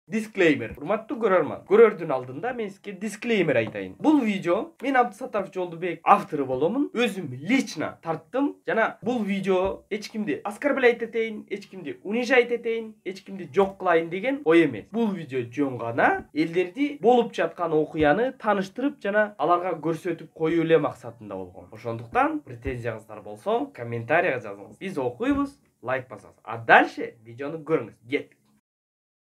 Disclaimer. Урматтуу көрөрман. Көрөрдүн алдында мен сизге disclaimer айтайын. Бул видео мен Абдысаттаров Жолдубек автору боломун. Өзүм лично тарттым. Жана бул видео эч кимди оскорблять этейин, эч кимди унижать этейин, эч кимди жок кылайын деген ой эмес. Бул видео жөн гана элдерди болуп жаткан окуяны тааныштырып жана аларга көрсөтүп коюу эле максатында болгон. Ошондуктан претензияңыздар болсо комментарийга жазыңыз. Биз окуйбуз, лайк басабыз. А дальше видеону көрүңүз. Кеттик.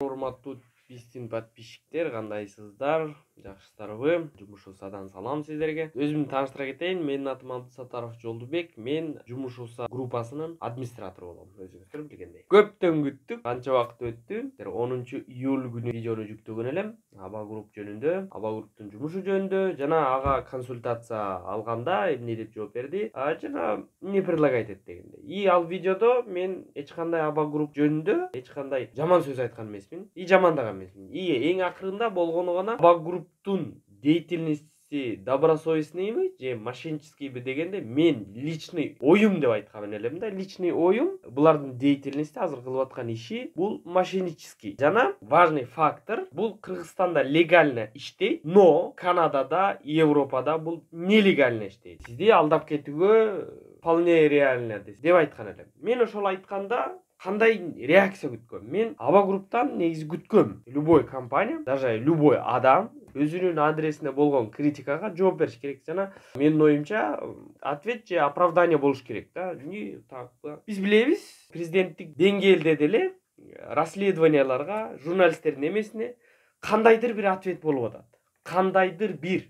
Урматтуу биздин подписчиктер, кандайсыздар? Жакшысыздарбы? Жумушусадан салам сиздерге. Өзүмдү тааныштыра кетейин. Менин атым Абдысаттаров Жолдубек. Мен Жумушуса группасынын администратору болом. Өзүңүздөр билгендей. Көптөн күттүк. Канча убакыт өттү? 10 июль күнү видеону жүктөгөн элем. Аба групп жөнүндө, Аба групптун жумушу жөнүндө жана ага консультация алганда эмне деп жооп берди? Жана эмне предлагать эт дегенде. И ал видеодо мен эч кандай Аба групп жөнүндө эч кандай жаман сөз айткан эмесмин. И жамандаган эмесмин. И эң акырында болгону гана Аба групптун деятельности добросовестныйбы же мошенническийби дегенде мен личный оюм деп айткан элем да. Личный оюм булардын деятельности азыр кылып аткан иши бул мошеннический. Жана важный фактор бул Кыргызстанда легально иштейт, но Канадада, Европада бул нелегально иштейт. Сизди алдап кетүүгө вполне реально деп айткан элем. Мен ошол айтканда кандай реакция күткөм? Мен Аба групптан негизи күткөм. Любой компания, даже любой адам өзүнүн адресине болгон критикага жооп бериш керек. Жана менин оюмча ответ же оправдание болуш керек да. Биз билебиз, президенттик деңгээлде деле расследованияларга, журналисттердин эмесине кандайдыр бир ответ болуп атат. Кандайдыр бир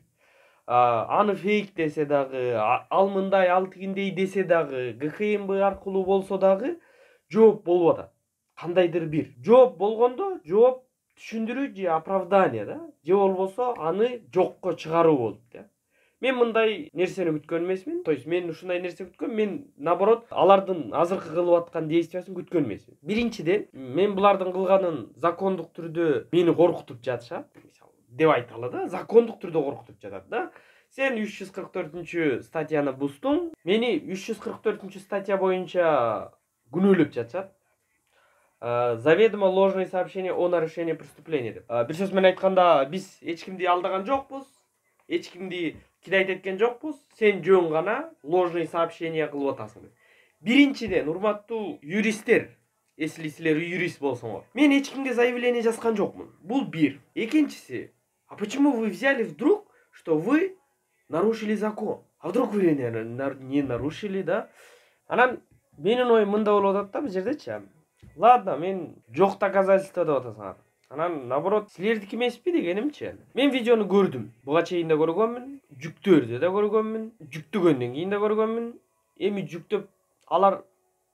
аны фейк десе дагы, ал мындай, ал тигиндей десе дагы, ГКМБ аркылуу болсо дагы жооп болуп атат. Кандайдыр бир жооп болгондо жооп түшүндүрүү же оправдание да, же болбосо аны жокко чыгаруу болуп да. Мен мындай нерсени күткөн эмесмин. То есть мен ушундай нерсе күткөм. Мен наоборот алардын азыркы кылып аткан действиясын күткөн эмесмин. Биринчиден, мен булардын кылганын закондук түрдө мени коркутуп жатышат. Мисалы деп айталы да, закондук түрдө коркутуп жатат да. Сен 344 статьяны бустуң, мени 344 статья боюнча күнөөлөп жатышат. Заведомо ложные сообщения о нарушении преступления деп. Бир сөз менен айтканда, биз эч кимди алдаган жокпуз, эч кимди кидайт эткен жокпуз. Сен жөн гана ложный сообщения кылып атасың деп. Биринчиден, урматтуу юристтер, если силер юрист болсоңор, мен эч кимге заявление жазган жокмун. Бул бир. Экинчиси, а почему вы взяли вдруг, что вы нарушили закон? А вдруг вы не нарушили, да? Анан менин оюм мында болуп атат да, бул жердечи. Ладно, мен жок доказательство деп атасыңар. Анан наоборот, силердики эмеспи дегенимчи. Мен видеону көрдүм. Буга чейин да көргөнмүн, жүктөрдө да көргөнмүн, жүктөгөндөн кийин да көргөнмүн. Эми жүктөп алар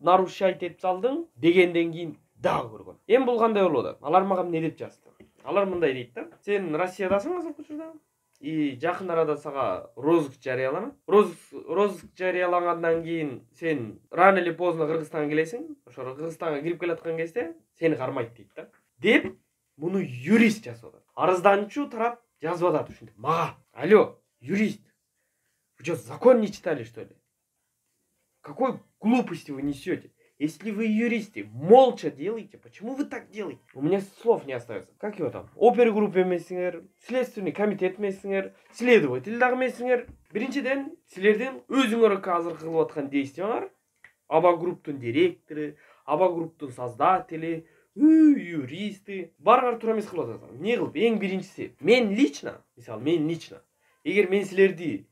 нарушать этип салдың дегенден кийин дагы көргөм. Эми бул кандай болуп атат? Алар мага эмне деп жазды? Алар мындай дейт да. Сен Россиядасың азыркы учурда. И жакын арада сага розыск жарыяланат. Розыск жарыялангандан кийин сен рано или поздно Кыргызстанга келесиң. Ошо Кыргызстанга кирип келаткан кезде сени кармайт дейт да. Деп муну юрист жазып атат. Арызданчу тарап жазып атат ушинтип. Мага, алло, юрист. Вы что, закон не читали, что ли? Какой глупости вы несете? Если вы юристы, молча делайте. Почему вы так делаете? У меня слов не остается. Как его там? Опергруппа эмессиңер, следственный комитет эмессиңер, следователь дагы эмессиңер. Биринчиден, силердин өзүңөр азыркы кылып аткан действияңар, Аба групптун директору, Аба групптун создатели, юристы баргар туура эмес кылып атасыңар. Эмне кылып? Эң биринчиси, мен лично, эгер мен силерди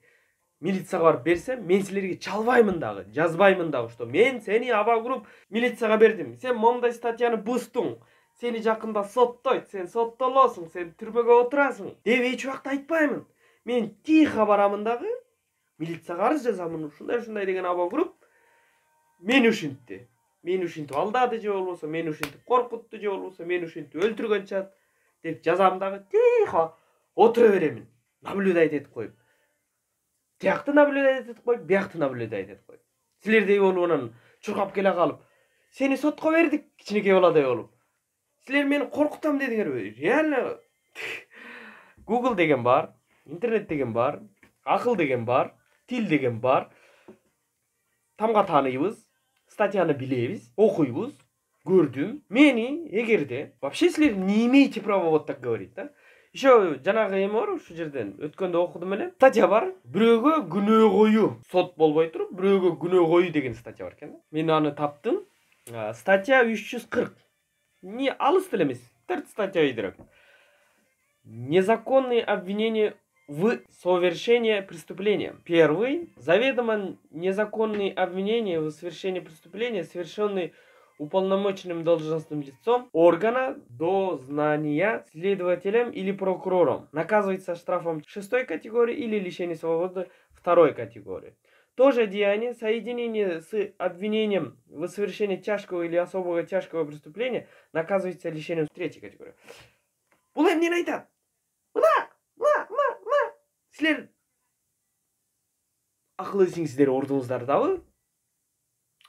милицияга барып берсем, мен силерге чалбаймын дагы, жазбаймын дагы, что мен сени Аба групп милицияга бердим. Сен мондай статьяны бустуң. Сени жакында соттойт, сен соттолосуң, сен түрмөгө отурасың деп эч убакта айтпаймын. Мен тихо барамын дагы, милицияга арыз жазамын, ушундай деген Аба групп мени ушинтти. Мени ушинтип алдады же болбосо, мени ушинтип коркутту же болбосо, мени ушинтип өлтүргөн чат деп жазам дагы, тихо отура беремин. Наблюдать этип коюп. Тиякты наблюдать этип коюп, биякты наблюдать этип коюп. Силердей болуп анан чуркап келе калып, сени сотко бердик, кичинекей баладай болуп. Силер мени коркутам дедиңерби? Реально Google деген бар, интернет деген бар, акыл деген бар, тил деген бар. Тамга тааныйбыз, статьяны билебиз, окуйбуз. көрдүм. Мени эгерде вообще силер не имеете права вот так говорить, да? Еще жанагы эме бар, ушул жерден өткөндө окудум эле. Статья бар. Бирөөгө күнөө коюу сот болбой туруп, бирөөгө күнөө коюу деген статья бар экен. Мен аны таптым. Статья 340. Не алыс деле эмес. 4 статья идирек. Незаконные обвинения в совершении преступления. Первый. Заведомо незаконные обвинения в совершении преступления, совершенные уполномоченным должностным лицом органа до знания следователем или прокурором. Наказывается штрафом 6 категории или лишением свободы 2 категории. То же деяние, соединение с обвинением в совершении тяжкого или особого тяжкого преступления наказывается лишением 3 категории. Бул эмнени айтат? Мына. Силер акыл эсиңиздер ордуңуздардабы?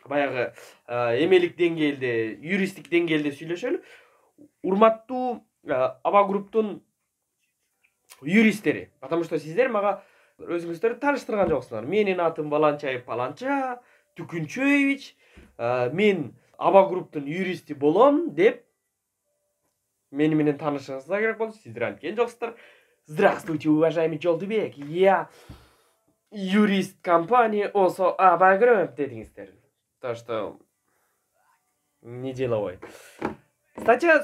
Баягы эмелик деңгээлде, юристтик деңгээлде сүйлөшөлү. Урматтуу Аба групптун юристтери, потому что сиздер мага өзүңүздөрдү тааныштырган жоксуңар. Менин атым Баланчаев Паланча, Түкүнчөевич, мен Аба групптун юристи болом деп мени менен таанышыңызга керек болду. Сиздер анткен жоксуздар. Здравствуйте, уважаемый Жолдубек. Я юрист компании ОСО Аба Групп дедиңиздер. То, что не деловой. Статья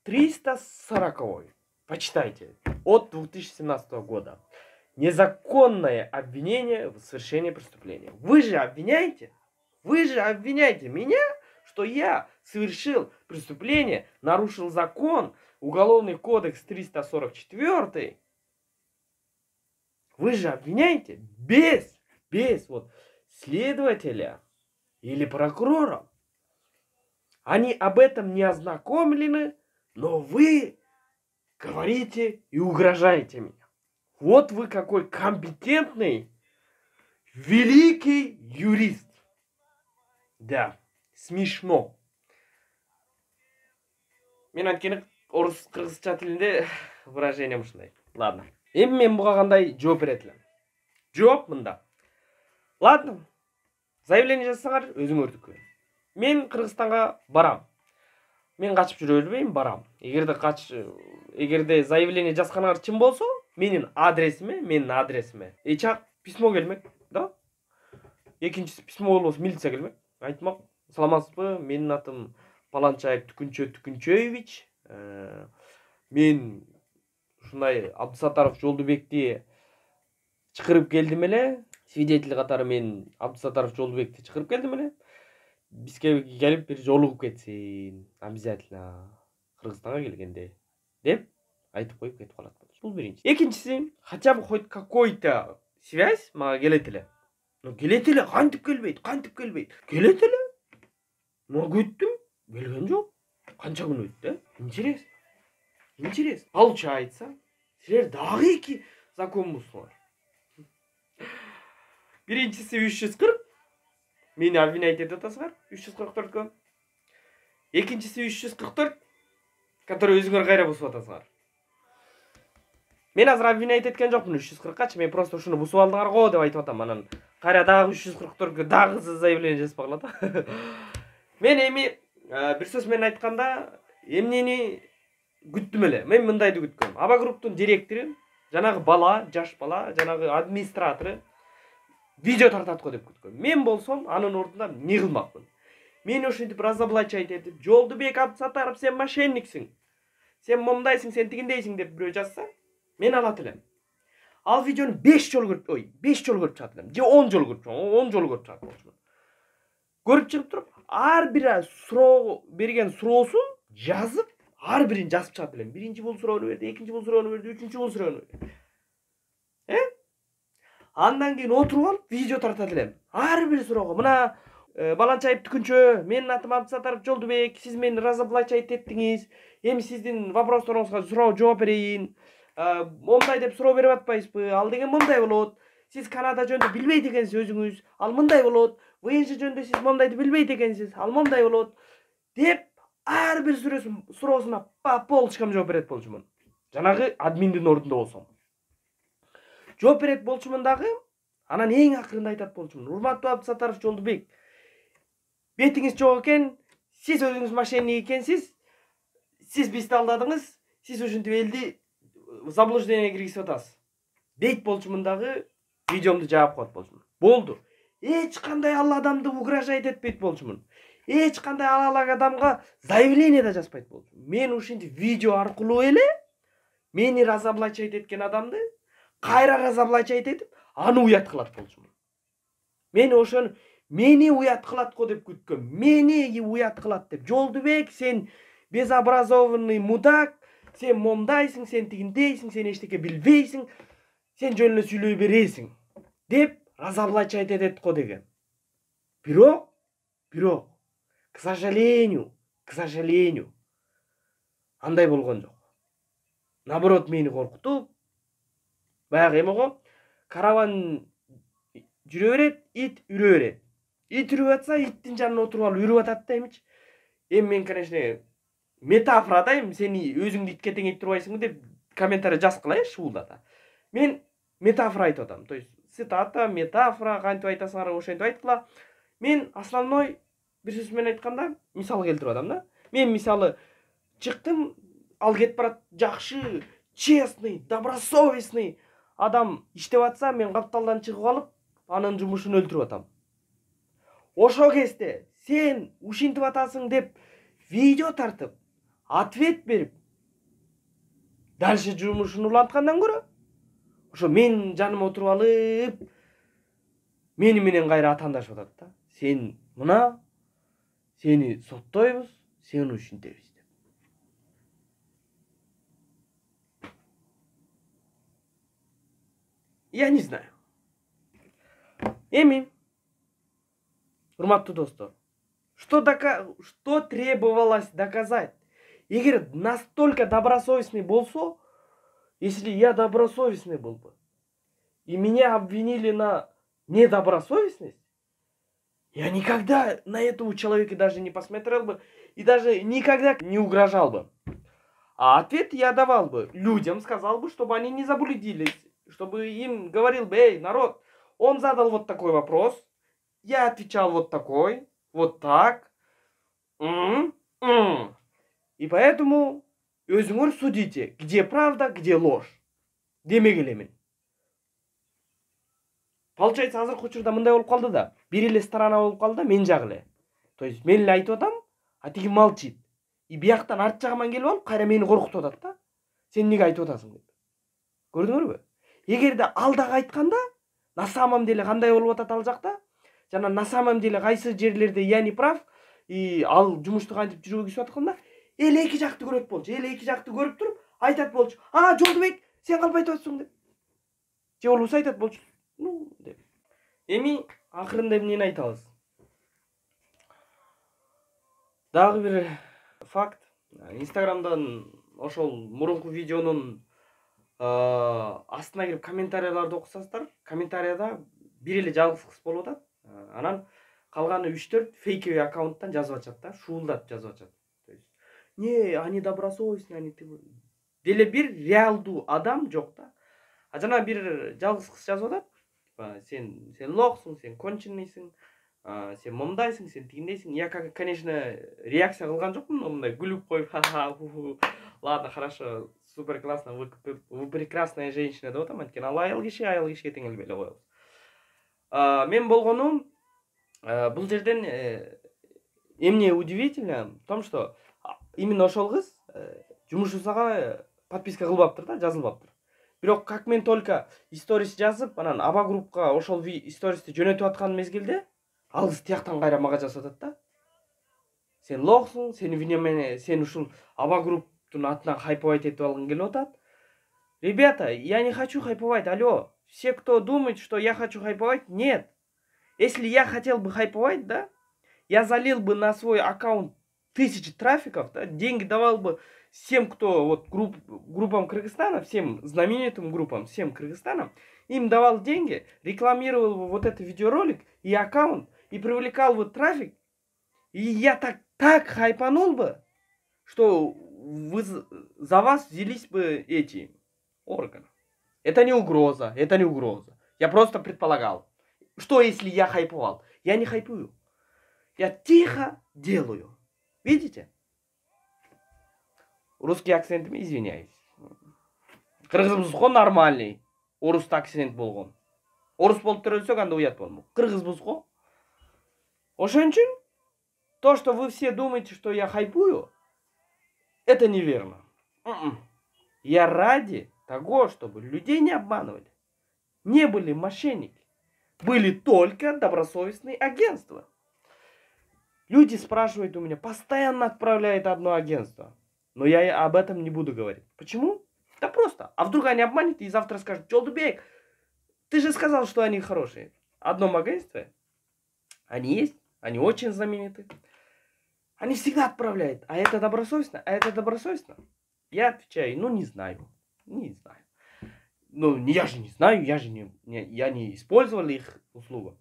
340. Почитайте. От 2017 года. Незаконное обвинение в совершении преступления. Вы же обвиняете меня, что я совершил преступление, нарушил закон, Уголовный кодекс 344. Вы же обвиняете без вот следователя или прокурора. Они об этом не ознакомлены, но вы говорите и угрожаете меня. Вот вы какой компетентный, великий юрист. Да, смешно. Мен анткени орус кыргызча тилинде выражение ушундай. Ладно. Эми мен буга кандай жооп берет элем? Жооп мында. Ладно. Заявление жазсаңар өзүңөрдүкү. Мен Кыргызстанга барам. Мен качып жүрө бербейм, барам. Эгерде заявление жазганыңар чын болсо, менин адресиме чак письмо келмек, да? Экинчиси письмо болбосо милиция келмек. Айтмак, саламатсызбы? Менин атым Паланчаев Түкүнчөевич. Мен ушундай Абдысаттаров Жолдубекти чакырып келдим эле. Свидетель катары мен Абдысаттаров Жолдубекти чакырып келдим эле. Бизге келип бир жолугуп кетсин. Обязательно Кыргызстанга келгенде деп айтып коюп кетип калат. Бул биринчи. Экинчиси, хотя бы хоть какой-то связь мага келет эле. Но келет эле, кантип келбейт. Келет эле. Но күттүм, келген жок. Канча күн өттү? Интерес. Получается, силер дагы эки закон бузсуңар. Биринчиси 340. Мени обвинять этип атасыңар 344-кө. Экинчиси 344, который өзүңөр кайра бузуп атасыңар. Мен азыр обвинять эткен жокмун 340-качы, мен просто ушуну бузуп алдыңар го деп айтып атам. Анан кайра дагы 344-кө дагы заявление жазып калат. Мен эми бир сөз менен айтканда эмнени күттүм эле. Мен мындайды күткөм. Аба групптун директору, жанагы бала, жаш бала, жанагы администратору видео тартат го деп күткөм. Мен болсом, анын ордунда не кылмакмын? Мени ошентип разоблачать этип, Жолдубек Абдысаттаров, сен мошенниксиң. Сен мондайсың, сен тигиндейсиң деп бирөө жазса, мен алат элем. Ал видеону 5 жолу көрүп чыгат элем. Же 10 жолу көрүп чыгат болчумун. Көрүп чыгып туруп, ар бир суроо берген суроосун жазып, ар бирин жазып чыгат элем. Биринчи бул суроону берди, экинчи бул суроону берди, үчүнчү бул суроону берди. Андан кийин отуруп алып видео тартат элем. Ар бир суроого мына Баланчаев Түкүнчө, менин атым Абдысаттаров Жолдубек, сиз мени разоблачать эттиңиз. Эми сиздин вопросторуңузга суроо жооп берейин. Мондай деп суроо берип атпайсызбы? Ал деген мондай болот. Сиз Канада жөнүндө билбейт экенсиз өзүңүз. Ал мондай болот. ВНЖ жөнүндө сиз мондайды билбейт экенсиз. Ал мондай болот. Деп ар бир суроосуна по полочкам жооп берет болчумун. Жанагы админдин ордунда болсом. Жооп берет болчумун дагы. Анан эң акырында айтат болчумун. Урматтуу Абдысаттаров Жолдубек, бетиңиз жок экен, Siz özünüz mошенник экенсиз. Siz бизди алдадыңыз. Siz ушинтип элди заблуждениеге киргизип атасыз. Дейт болчумун дагы видеомду жаап коет болчумун. Болду. Эч кандай ал адамды угрожать этпейт болчумун. Эч кандай ал адамга заявление да жазбайт болчумун. Мен ушинтип видео аркылуу эле мени разоблачать эткен адамды кайра разоблачать этип, аны уят кылат болчумун. Мен ошону мени уят кылат го деп күткөм. Мени уят кылат деп. Жолдубек, сен безобразованный мудак, сен момдайсың, сен тигиндейсиң, сен эчтеке билбейсиң, сен жөн эле сүйлөй бересиң деп разоблачать этет го деген. Бирок, к сожалению, андай болгон жок. Наоборот, мени коркутуп, баягы эме го, караван жүрө берет, ит үрө берет. Ит үрүп атса, иттин жанына отуруп алып үрүп атат да эмичи. Эми мен, конечно, метафора да, эми сени өзүңдү итке теңейип турбайсыңбы деп комментарий жазып кылайын шуулдата. Мен метафора айтып атам. То есть цитата, метафора, кантип айтасыңар, ошентип айткыла. Мен основной бир сөз менен айтканда мисал келтирип атам да. Мен мисалы чыктым, ал кетип барат, жакшы, честный, добросовестный адам иштеп атса, мен капталдан чыгып алып, анын жумушун өлтүрүп атам. Ошо кезде сен ушинтип атасың деп видео тартып, ответ берип, дальше жумушун уланткандан көрө, ошо мен жаныма отуруп алып, мени менен кайра атаандашып атат да. Сен мына, сени соттойбуз, сени ушинтебиз деп. Я не знаю. Эми, урматтуу достор, что требовалось доказать? Егер настолько добросовестный болсо, если я добросовестный был бы, и меня обвинили на недобросовестность, я никогда на этого человека даже не посмотрел бы и даже никогда не угрожал бы. А ответ я давал бы людям, сказал бы, чтобы они не заблудились, чтобы им говорил бы: эй, народ, он задал вот такой вопрос, я отвечал вот такой, вот так. И поэтому өзүңөр судите, где правда, где ложь. Демек эле мен. Получается, азыркы учурда мындай болуп калды да, бир эле сторона болуп калды да, мен жагы эле. То есть мен эле айтып атам, а тиги молчит. И бияктан арт жагыман келип алып, кайра мени коркутуп атат да. Сен эмнеге айтып атасың деп. Көрдүңөрбү? Эгерде ал дагы айтканда, на самом деле кандай болуп атат ал жакта? Жана на самом деле кайсы жерлерде я не прав, и ал жумушту кантип жүргүзүп атканда, эл эки жакты көрөт болчу. Эл эки жакты көрүп туруп айтат болчу: "А, Жолдубек, сен калп айтып атсың" деп. Же болбосо айтат болчу: "Ну" деп. Эми акырында эмнени айтабыз? Дагы бир факт. Инстаграмдан ошол мурунку видеонун астына кирип комментарийларды окусаңыздар, комментарияда бир эле жалгыз кыз болуп атат. Анан калганы 3-4 фейковый аккаунттан жазып атышат да, шуулдап жазып атышат. То есть не, они добросовестные, они деле бир реалдуу адам жок да. А жана бир жалгыз кыз жазып атат: сен лохсуң, сен конченныйсың, сен момдайсың, сен тигиндейсиң. Я, конечно, реакция кылган жокмун, мындай күлүп коюп, ха-ха, ладно, хорошо, супер классно, вы прекрасная женщина деп атам, анткени ал аял кишиге тең эле коебуз. Мен болгону бул жерден эмне удивительно в том, что именно ошол кыз жумушубузга подписка кылбаптыр да, жазылбаптыр. Бирок как мен только сторис жазып, анан аба группка ошол стористи жөнөтүп аткан мезгилде, ал кыз тияктан кайра мага жазып атат да: сен лохсуң, сен ушул аба групптун атынан хайповать этип алгың келип атат. Ребята, я не хочу хайповать, алло. Все, кто думает, что я хочу хайповать, нет. Если я хотел бы хайповать, да, я залил бы на свой аккаунт 1000 трафиков, да, деньги давал бы всем, кто вот группам Кыргызстана, всем знаменитым группам, всем Кыргызстана, им давал деньги, рекламировал бы вот этот видеоролик и аккаунт, и привлекал бы трафик, и я так хайпанул бы, что за вас взялись бы эти органы. Это не угроза, это не угроза. Я просто предполагал. Что если я хайповал? Я не хайпую. Я тихо делаю. Видите? Русский акцентім, извиняюсь. Кыргызбызго нормальный. Орус акцент болгон. Орус болуп төрөлсөк анда уят болмок. Кыргызбызго. Ошон үчүн то, что вы все думаете, что я хайпую, это неверно. Я ради того, чтобы людей не обманывали. Не были мошенники. Были только добросовестные агентства. Люди спрашивают у меня, постоянно отправляет одно агентство. Но я об этом не буду говорить. Почему? Да просто. А вдруг они обманут и завтра скажут, Жолдубек, ты же сказал, что они хорошие. Одном агентстве они есть, они очень знамениты. Они всегда отправляют. А это добросовестно? А это добросовестно? Я отвечаю, ну не знаю. Не знаю. Ну, я же не знаю, я не использовал их услугу.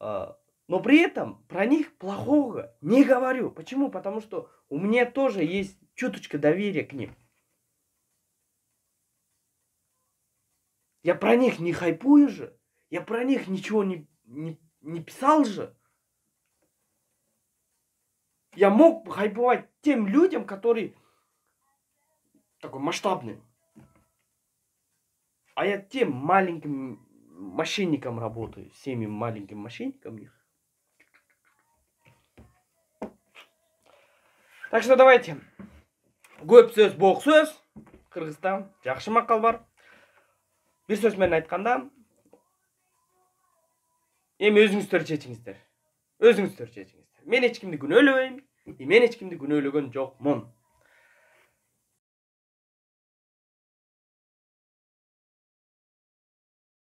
Но при этом про них плохого не говорю. Почему? Потому что у меня тоже есть чуточка доверия к ним. Я про них не хайпую же. Я про них ничего не писал же. Я мог хайповать тем людям, которые такой масштабный. А я тем маленьким мошенникам работаю. Всеми маленьким мошенникам их. Так что давайте. Көп сөз, боқ сөз. Кыргызстан жакшы макал бар. Bir сөз менен айтканда, эми өзүңүздөр чечиңиздер. Өзүңүздөр чечиңиздер. Мен эч кимди күнөөлөбөйм, мен эч кимди күнөөлөгөн жокмун.